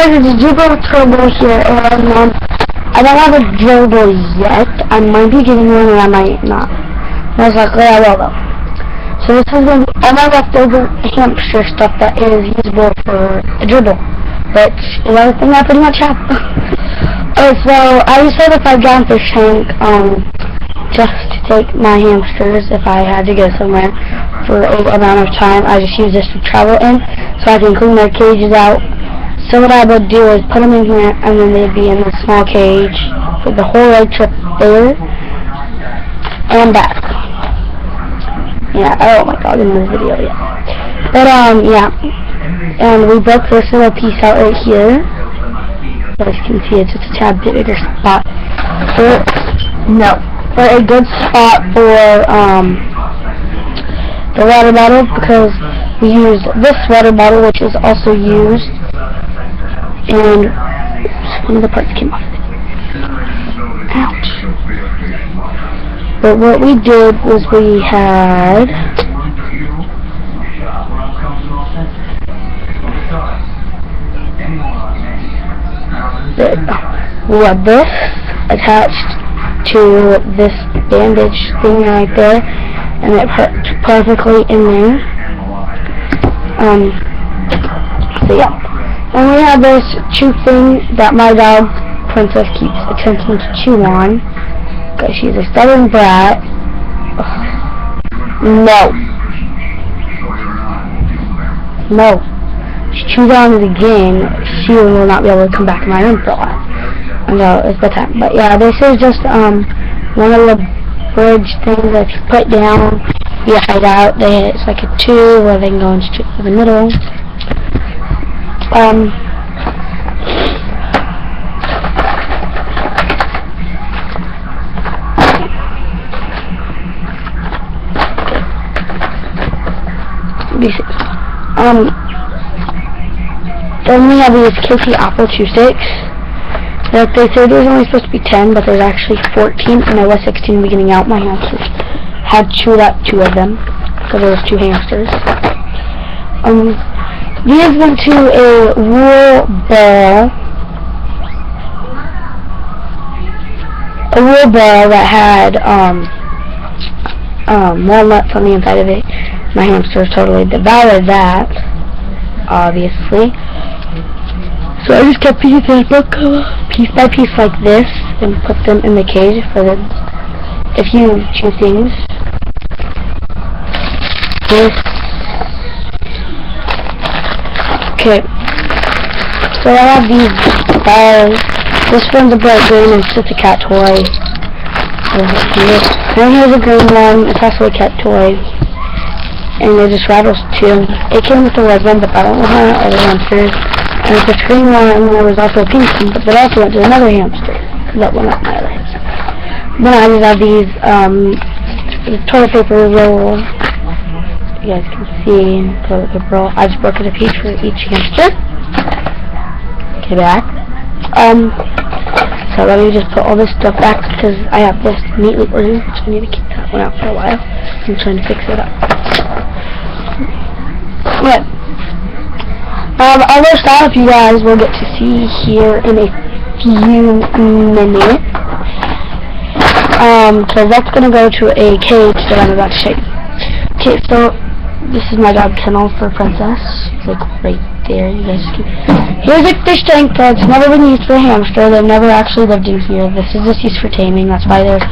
guys, it's Jupiter Turbo here, and I don't have a gerbil yet. I might be getting one, and I might not. Most likely I will, though. So this is all my leftover hamster stuff that is usable for a gerbil, which is everything I pretty much have. Okay, so I just had a 5-gallon fish tank, just to take my hamsters if I had to go somewhere for a amount of time. I just use this to travel in, so I can clean their cages out. So what I would do is put them in here, and then they'd be in the small cage for the whole road trip there and back. Yeah, oh my god, in this video, yeah. But, yeah. And we broke this little piece out right here. As you can see, it's just a tad bit bigger spot. For a good spot for, the water bottle, because we used this water bottle, which is also used, and one of the parts came off. Ouch. But what we did was we had this attached to this bandage thing right there, and it worked perfectly in there. So yeah. And we have this chew thing that my dog, Princess, keeps attempting to chew on, because she's a stubborn brat. No. She chews on it again, she will not be able to come back to my room for a while. No, it's bedtime. But yeah, this is just one of the bridge things that you put down, you hide out. It's like a tube where they can go into the middle. Then we have these KT Apple chew sticks. Like they said there was only supposed to be 10, but there's actually 14, and there was 16 beginning out. My hamsters had chewed up 2 of them, because there was 2 hamsters. These went to a wool ball. A wool ball that had walnuts on the inside of it. My hamsters totally devoured that, obviously. So I just kept pieces piece by piece like this and put them in the cage for the, if you chew things. Okay. So I have these balls. This one's a bright green, and it's just a cat toy. And here's a green one, it's also a cat toy. And it just rattles too. It came with the red one, but I don't want or the hamsters. And it's a green one, and there was also a pink one, but that also went to another hamster. That one up my other hamster. Then I just have these toilet paper roll. You guys can see toilet paper roll. I just broke it a piece for each hamster. Okay, back. So let me just put all this stuff back, because I have this neatly ordered, so I need to keep that one out for a while. I'm trying to fix it up. Okay. Other stuff you guys will get to see here in a few minutes. Because that's going to go to a cage that I'm about to show you. Okay, so this is my dog kennel for Princess. It's like right there. You guys can. Here's a fish tank that's never been used for a hamster. They've never actually lived in here. This is just used for taming. That's why there's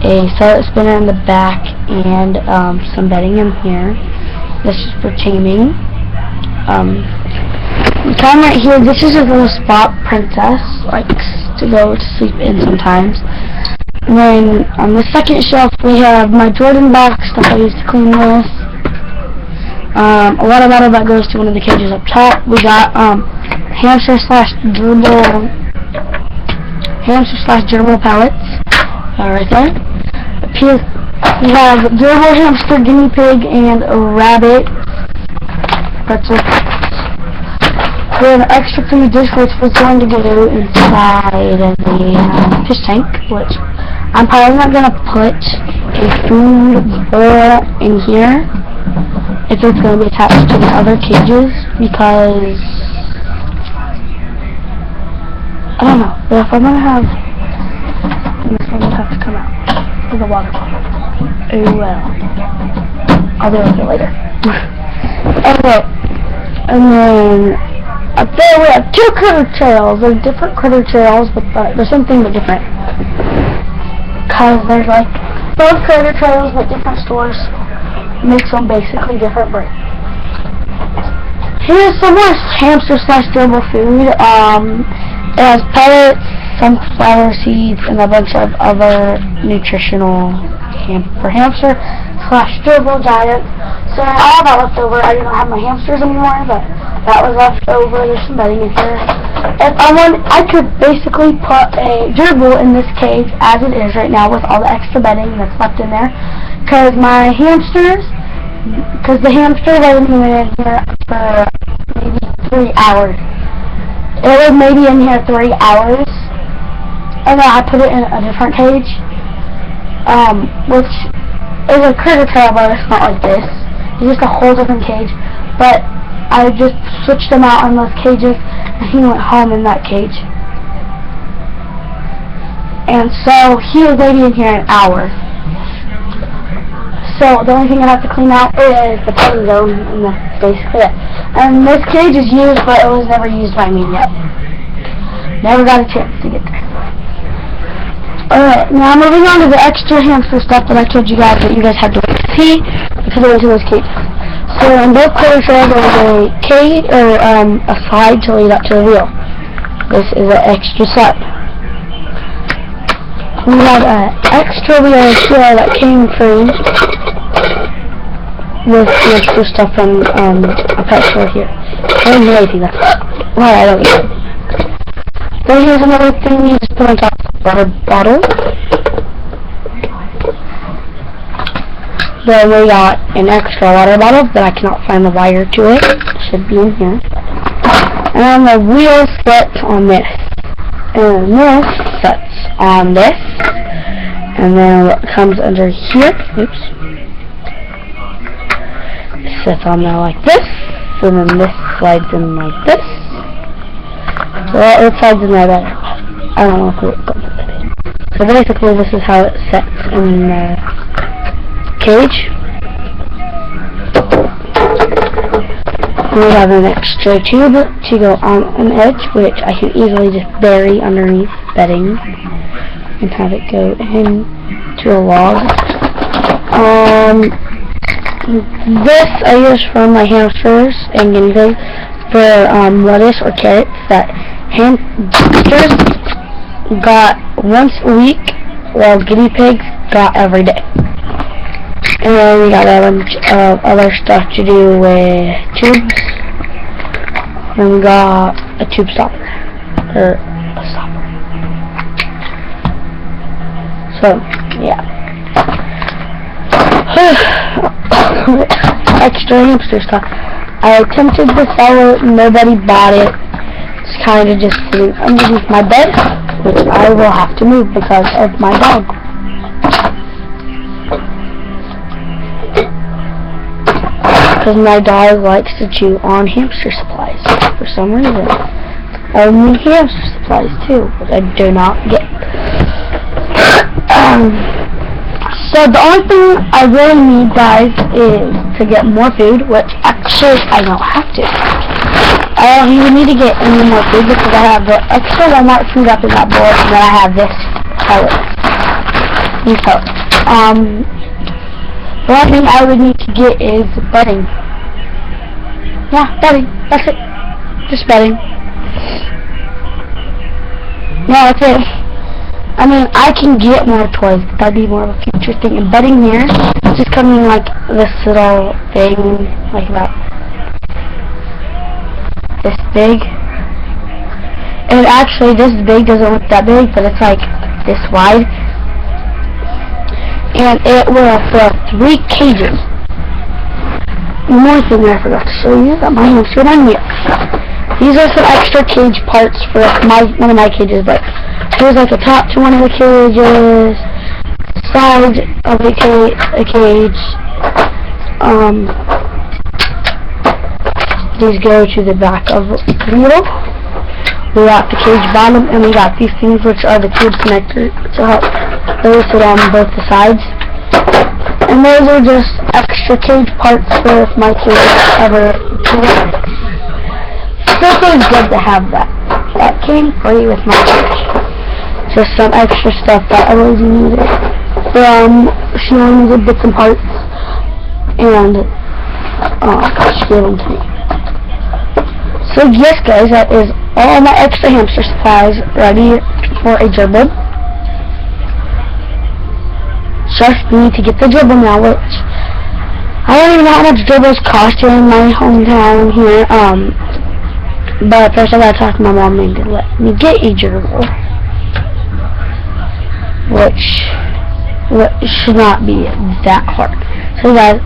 a salad spinner in the back and some bedding in here. This is for taming. Time right here. This is a little spot Princess likes to go to sleep in sometimes. And then on the second shelf we have my Jordan box, stuff I used to clean this. A water bottle that goes to one of the cages up top. We got hamster slash gerbil pellets right there. Up here we have gerbil, hamster, guinea pig, and a rabbit. Pretzel. We have an extra food dish which was going to go inside of the fish tank, which I'm probably not going to put a food bowl in here if it's going to be attached to the other cages, because I don't know, but if I'm gonna have this one will have to come out with a water bottle. Oh well. I'll deal with it later. Anyway, and then up there we have two critter trails. They're different critter trails, but the same thing but different. Cause there's like both critter trails but different stores. Makes them basically different breeds. Here's some more hamster / durable food. It has pellets, sunflower seeds, and a bunch of other nutritional for hamster / durable diet. So all that left over. I didn't have my hamsters anymore, but that was left over. There's some bedding in here. If I want, I could basically put a gerbil in this cage as it is right now with all the extra bedding that's left in there. Because my hamsters, the hamster wasn't even in here for maybe 3 hours. It was maybe in here 3 hours. And then I put it in a different cage. Which is a critter trail, but it's not like this. It's just a whole different cage. But I just switched him out on those cages, and he went home in that cage. And so he was maybe in here an hour. So the only thing I have to clean out is the petting zone, and that's basically it. And this cage is used, but it was never used by me yet. Never got a chance to get there. Alright, now moving on to the extra hamster stuff that I told you guys that you guys had to wait to see because I went to those cages. So in both critter trails there was a cage or a slide to lead up to the wheel. This is an extra slide. We had an extra wheel here that came free with the extra stuff from a pet store here. I don't know anything, that's why I don't know. Then here's another thing you just put on top of the water bottle. Then we got an extra water bottle, but I cannot find the wire to it. It should be in here. And then the wheel sets on this. And this sets on this. And then what comes under here, oops, it sets on there like this. And then this slides in like this. So it slides in there better. I don't know if it goes in there. So basically this is how it sets in the cage. We have an extra tube to go on an edge, which I can easily just bury underneath bedding and have it go into a log. This I use for my hamsters and guinea pigs for lettuce or carrots that hamsters got once a week, while guinea pigs got every day. And then we got a bunch of other stuff to do with tubes. And we got a tube stopper. Or a stopper. So, yeah. Extra hamster stuff. I attempted to sell it, nobody bought it. It's kind of just sitting underneath my bed, which I will have to move because of my dog. Because my dog likes to chew on hamster supplies for some reason. Only hamster supplies too, which I do not get. So the only thing I really need, guys, is to get more food, which actually I don't have to. I don't even need to get any more food because I have the extra Walmart food up in that bowl, and then I have this pellet. These pellets. The only thing I would need to get is bedding. Yeah, bedding. That's it. Just bedding. No, that's it. I mean, I can get more toys, but that'd be more of a future thing. And bedding here, just coming like this little thing, like about this big. And actually, this big doesn't look that big, but it's like this wide. And it will fill 3 cages. One more thing I forgot to show you that my hamster on here. These are some extra cage parts for one of my cages, but here's like a top to one of the cages, side of a cage. These go to the back of the wheel, We got the cage bottom, and we got these things, which are the tube connectors to help those sit on both the sides. And those are just extra cage parts for if my cage ever breaks. So it's always good to have that. That came free with my cage. Just some extra stuff that I really needed. She only needed bits and parts, and she gave them to me. So yes guys, that is all my extra hamster supplies ready for a gerbil. Just need to get the gerbil now, which I don't even know how much gerbils cost here in my hometown here. But first I gotta talk to my mom and let me get a gerbil, which should not be that hard. So guys,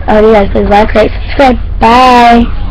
please like, rate, subscribe. Bye.